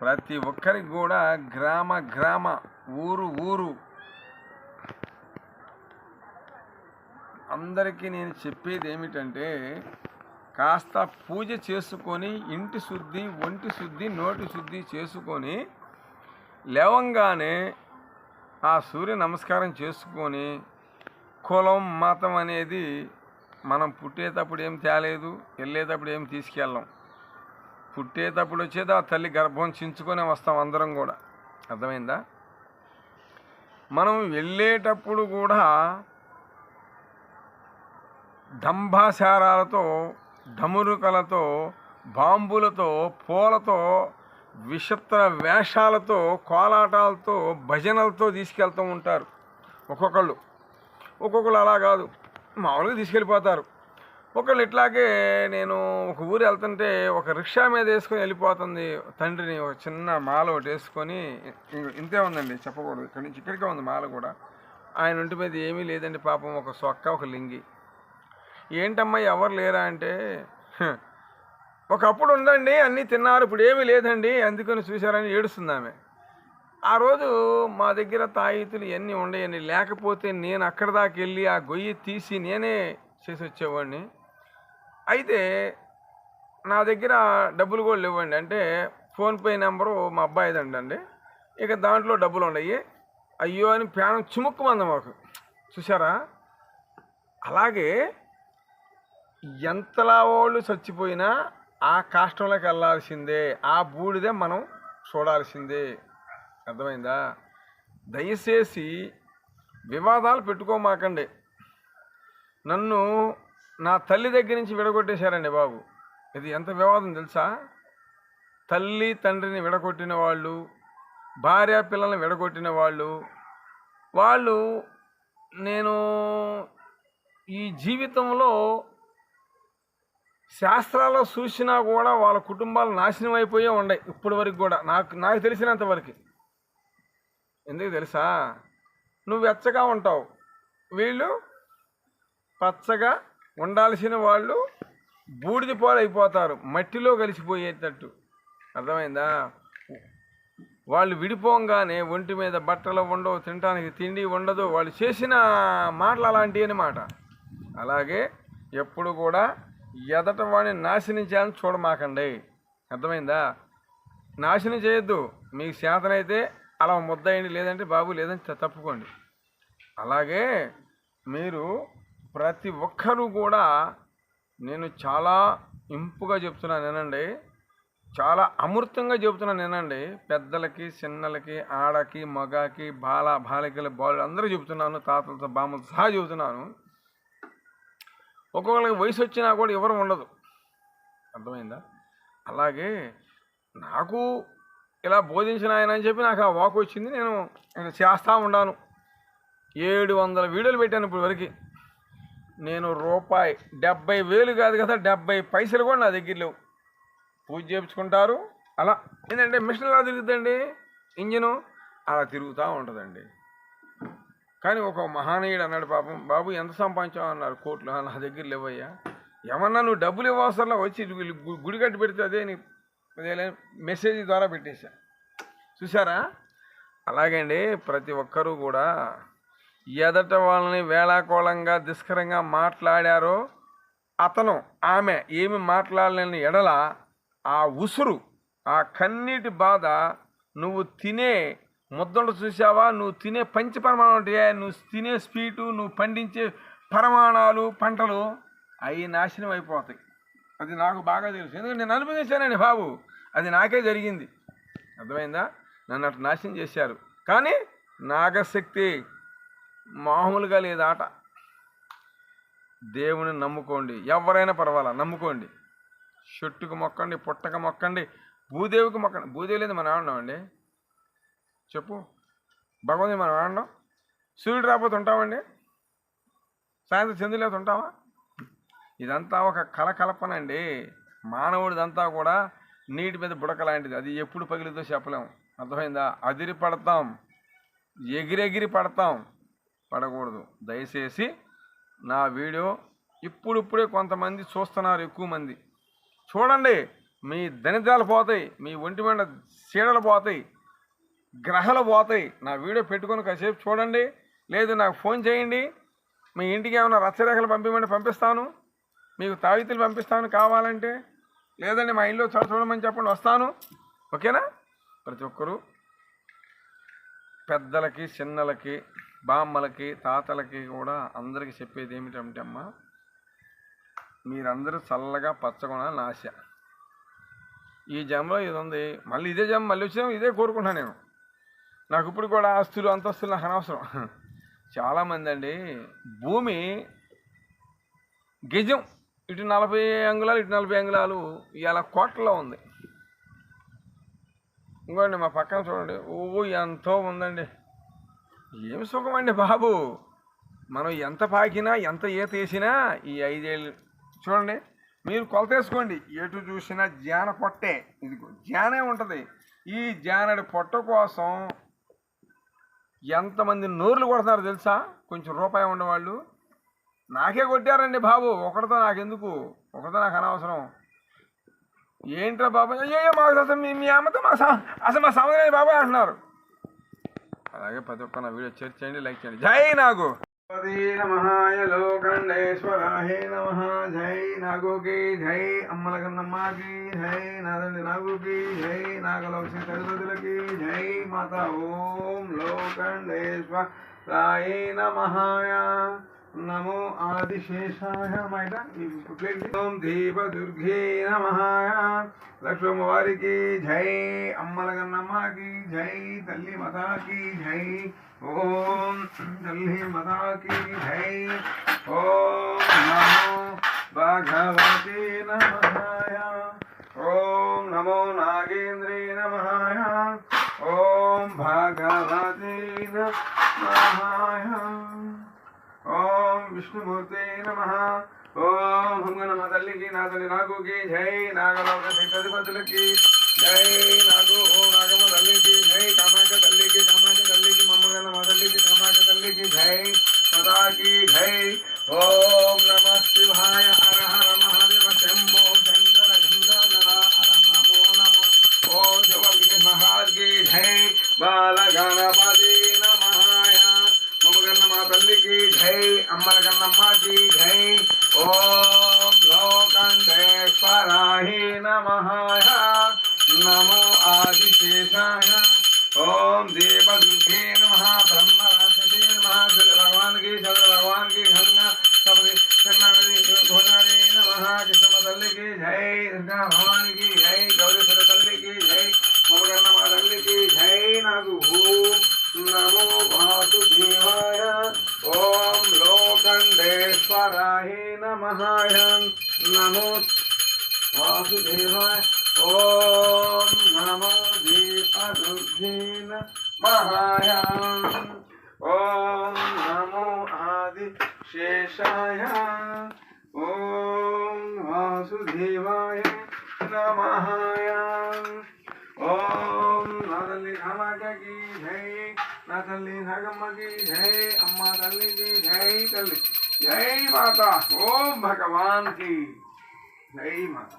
ప్రతి ఒక్కరికి కూడా గ్రామ గ్రామ ఊరు ఊరు అందరికీ నేను చెప్పేది ఏమిటంటే, కాస్త పూజ చేసుకొని ఇంటి శుద్ధి, ఒంటి శుద్ధి, నోటి శుద్ధి చేసుకొని లేవంగానే ఆ సూర్య నమస్కారం చేసుకొని, కులం మతం అనేది మనం పుట్టేటప్పుడు ఏం తేలేదు, వెళ్ళేటప్పుడు ఏం తీసుకెళ్ళాం. పుట్టేటప్పుడు వచ్చేది ఆ తల్లి గర్భం చించుకొని వస్తాం అందరం కూడా. అర్థమైందా? మనం వెళ్ళేటప్పుడు కూడా దంభాచారాలతో, ఢమురుకలతో, బాంబులతో, పూలతో, విచిత్ర వేషాలతో, కోలాటాలతో, భజనలతో తీసుకెళ్తూ ఉంటారు. ఒక్కొక్కళ్ళు అలా కాదు, మామూలుగా తీసుకెళ్ళిపోతారు. ఒకళ్ళు ఇట్లాగే నేను ఒక ఊరు వెళ్తుంటే ఒక రిక్షా మీద వేసుకొని వెళ్ళిపోతుంది తండ్రిని. ఒక చిన్న మాల ఒకటి వేసుకొని, ఇంతే ఉందండి, చెప్పకూడదు, ఇక్కడి నుంచి ఇక్కడికే ఉంది మాల కూడా. ఆయన ఒంటి మీద ఏమీ లేదండి పాపం, ఒక సొక్క, ఒక లింగి. ఏంటమ్మా ఎవరు లేరా అంటే, ఒకప్పుడు ఉందండి అన్నీ తిన్నారు, ఇప్పుడు ఏమీ లేదండి అందుకని చూశారని ఏడుస్తుంది ఆమె. ఆ రోజు మా దగ్గర తాయితులు ఇవన్నీ ఉండేయండి, లేకపోతే నేను అక్కడ దాకా వెళ్ళి ఆ గొయ్యి తీసి నేనే చేసి వచ్చేవాడిని. అయితే నా దగ్గర డబ్బులు కూడా లేవండి. అంటే ఫోన్పే నెంబరు మా అబ్బాయిదండి. ఇక దాంట్లో డబ్బులు ఉన్నాయి. అయ్యో అని ప్రాణం చిముక్కుమంది మాకు. చూసారా? అలాగే ఎంతలా వాళ్ళు చచ్చిపోయినా ఆ కాష్టంలోకి వెళ్ళాల్సిందే, ఆ బూడిదే మనం చూడాల్సిందే. అర్థమైందా? దయచేసి వివాదాలు పెట్టుకోమాకండి. నన్ను నా తల్లి దగ్గర నుంచి విడగొట్టేశారండి బాబు. ఇది ఎంత వివాదం తెలుసా? తల్లి తండ్రిని విడగొట్టిన వాళ్ళు, భార్య పిల్లల్ని విడగొట్టిన వాళ్ళు నేను ఈ జీవితంలో శాస్త్రాల్లో చూసినా కూడా వాళ్ళ కుటుంబాలు నాశనం అయిపోయే ఉన్నాయి ఇప్పటి వరకు కూడా, నాకు తెలిసినంత వరకు. ఎందుకు తెలుసా? నువ్వు వెచ్చగా ఉంటావు, వీళ్ళు పచ్చగా ఉండాల్సిన వాళ్ళు బూడిద పాలైపోతారు, మట్టిలో కలిసిపోయేటట్టు. అర్థమైందా? వాళ్ళు విడిపోగానే ఒంటి మీద బట్టలు ఉండవు, తినడానికి తిండి ఉండదు, వాళ్ళు చేసిన మాటలు అలాంటివి అన్నమాట. అలాగే ఎప్పుడు కూడా ఎదట వాడిని నాశనం చేయాలని చూడమాకండి. అర్థమైందా? నాశనం చేయొద్దు. మీకు చేతనైతే అలా ముద్దయండి, లేదంటే బాబు లేదని తప్పుకోండి. అలాగే మీరు ప్రతి ఒక్కరూ కూడా, నేను చాలా ఇంపుగా చెప్తున్నాను వినండి, చాలా అమృతంగా చెబుతున్నాను వినండి. పెద్దలకి, చిన్నలకి, ఆడకి, మగకి, బాలికల బాలు అందరూ చెబుతున్నాను, తాతలతో బామ్మలతో సహా చెబుతున్నాను. ఒక్కొక్కరికి వయసు వచ్చినా కూడా ఎవరు ఉండదు. అర్థమైందా? అలాగే నాకు ఇలా బోధించిన ఆయన అని చెప్పి నాకు ఆ వాక్ వచ్చింది, నేను చేస్తూ ఉన్నాను. 700 వీడియోలు పెట్టాను ఇప్పుడు వరకు. నేను రూపాయి 70,000 కాదు కదా, 70 పైసలు కూడా నా దగ్గర లేవు. పూజ చేయించుకుంటారు. అలా ఏంటంటే మిషన్ ఎలా తిరుగుతుందండి, ఇంజిను అలా తిరుగుతూ ఉంటుందండి. కానీ ఒక మహానీయుడు అన్నాడు, పాపం బాబు ఎంత సంపాదించావు అన్నారు. కోట్లు. నా దగ్గర లేవయ్యా. ఏమన్నా నువ్వు డబ్బులు ఇవ్వవసరంలో వచ్చి గుడి కట్టి పెడితే అదే మెసేజ్ ద్వారా పెట్టేశా. చూసారా? అలాగే అండి, ప్రతి ఒక్కరూ కూడా ఎదట వాళ్ళని వేళాకోళంగా దుష్కరంగా మాట్లాడారో, అతను ఆమె ఏమి మాట్లాడలేని ఎడల ఆ ఉసురు, ఆ కన్నీటి బాధ, నువ్వు తినే ముద్దలు చూసావా, నువ్వు తినే పంచపరమాణాలు ఉంటాయా, నువ్వు తినే స్వీటు, నువ్వు పండించే పరిమాణాలు, పంటలు అవి నాశనం అయిపోతాయి. అది నాకు బాగా తెలుసు, ఎందుకంటే నేను అనుభవించానండి బాబు. అది నాకే జరిగింది. అర్థమైందా? నన్ను అటు నాశనం చేశారు. కానీ నాగశక్తి మామూలుగా లేదు ఆట. దేవుని నమ్ముకోండి, ఎవరైనా పర్వాలా నమ్ముకోండి. చెట్టుకు మొక్కండి, పుట్టక మొక్కండి, భూదేవికి మొక్కండి. భూదేవి లేదు మనం ఆడినామండి, చెప్పు. భగవంతుని మనం ఆడినాం. సూర్యుడు రాకపోతే ఉంటామండి, సాయంత్రం చంద్రులేత ఉంటామా? ఇదంతా ఒక కలకల్పన అండి. మానవుడిదంతా కూడా నీటి మీద బుడక లాంటిది, అది ఎప్పుడు పగిలితో చెప్పలేము. అర్థమైందా? అదిరి పడతాం, ఎగిరెగిరి పడతాం, పడకూడదు. దయచేసి నా వీడియో ఇప్పుడిప్పుడే కొంతమంది చూస్తున్నారు, ఎక్కువ మంది చూడండి. మీ దరిద్రాలు పోతాయి, మీ ఒంటి మీద చీడలు పోతాయి, గ్రహాలు పోతాయి. నా వీడియో పెట్టుకొని కాసేపు చూడండి, లేదు నాకు ఫోన్ చేయండి. మీ ఇంటికి ఏమైనా రచ్చరేఖలు పంపిస్తాను, మీకు తావితులు పంపిస్తాను కావాలంటే. లేదండి మా ఇంట్లో చూడమని చెప్పండి, వస్తాను. ఓకేనా? ప్రతి ఒక్కరూ పెద్దలకి, చిన్నలకి, బామ్మలకి, తాతలకి కూడా అందరికీ చెప్పేది ఏమిటంటే అమ్మా, మీరందరూ చల్లగా పచ్చగొనాలని ఆశ. ఈ జన్మలో ఇది ఉంది, మళ్ళీ ఇదే జన్మ మళ్ళీ వచ్చాము, ఇదే కోరుకుంటున్నాను నేను. నాకు ఇప్పుడు కూడా ఆస్తులు అంతస్తులు నాకు అనవసరం. చాలామంది అండి భూమి గజం ఇటు 40 అంగుళాలు ఇటు 40 అంగుళాలు ఇలా కోట్లలో ఉంది. ఇంకోండి మా పక్కన చూడండి, ఎంతో ఉందండి. ఏమి సుఖం అండి బాబు, మనం ఎంత పాకినా ఎంత ఈత వేసినా ఈ 5 ఏళ్ళు చూడండి, మీరు కొలత వేసుకోండి, ఎటు చూసినా జాన పొట్టే. ఇదిగో జానే ఉంటుంది. ఈ జానడి పొట్ట కోసం ఎంతమంది నోర్లు కొడుతున్నారు తెలుసా? కొంచెం రూపాయి ఉండేవాళ్ళు నాకే కొట్టారండి బాబు. ఒకటితో నాకెందుకు, ఒకటితో నాకు అనవసరం. ఏంట్రా బాబు, అయ్యో మాకు అసలు మీ అమ్మతో అసలు మా సంబంధం బాబాయ్ అంటున్నారు. అలాగే ప్రతి ఒక్క నా వీడియో షేర్ చేయండి, లైక్ చేయండి. జై నాగు నమహాయ లోకండేశ్వరాహే నమః. జై నాగుకి జై, అమ్మల కన్నమ్మకి జై, నాదండి నాగుకి జై, నాగలోకి తల్లిదండ్రులకి జై మాత. ఓం లోకండేశ్వరాయ నమహాయ నమో ఆదిశేషాయ. ఓం దీపదుర్గే నమహాయ. లక్ష్మమ్మ వారికి జై, అమ్మల కన్నమ్మకి జై, తల్లి మాతాకి జై. ఓం తల్లి మాతాకి జై. ఓం నమో భగవతే నమః. ఓం నమో నాగేంద్రే నమః. ఓం భగవతే నమః. ఓం విష్ణుమూర్తే నమః. ఓం హంగనమ్మ తల్లికి, నా తల్లి నాగుకి జై, నాగలోక సీతాధిపతులకి జై. నాగు ఓం నాగమ్మ తల్లికి జై, కామాఖ్య తల్లికి, కామాఖ్య తల్లికి, మమ్మగన్నమ్మ తల్లికి, కామాఖ్య తల్లికి జై, మాతాకి జై. ఓం నమః శివాయ. హర హర మహాదేవ శంభో శంకర గంగాధర హర నమో నమో. ఓం శివ మహాజ్కి జై, బాల గణపతి నమహాయ. మమ్మగన్నమ్మ తల్లికి జై, అమ్మల కన్నమ్మకి జై. ఓం లోకండేశ్వరాయ నమః. నమో ఆదిశేషాయ. ఓం దేవదుర్గే నమః. బ్రహ్మరాక్షసే నమః. చంద్ర భగవాన్కి, చంద్ర భగవాన్కి, గంగా సపది కర్ణాటకి ఘోషారి నమః. కృష్ణమ్మ తల్లికి జై, దుర్గా భవానికి జై, గౌరీశ్వర తల్లికి జై, మమ్మగన్నమ్మ తల్లికి జై. నాకు నమో వాసుదేవాయ. ఓం లోకండేశ్వరాయ నమః. నమో వాసుదేవాయ. ఓం నమో దీపదుర్గే నమః. ఓం నమో ఆదిశేషాయ. ఓం వాసుదేవాయ నమః. ఓం నా తల్లి కామాఖ్యకి జై, నా తల్లి నాగమ్మకి జై, అమ్మ తల్లికి జై. తల్లి జై మాత. ఓం భగవాన్ కి జై మాత.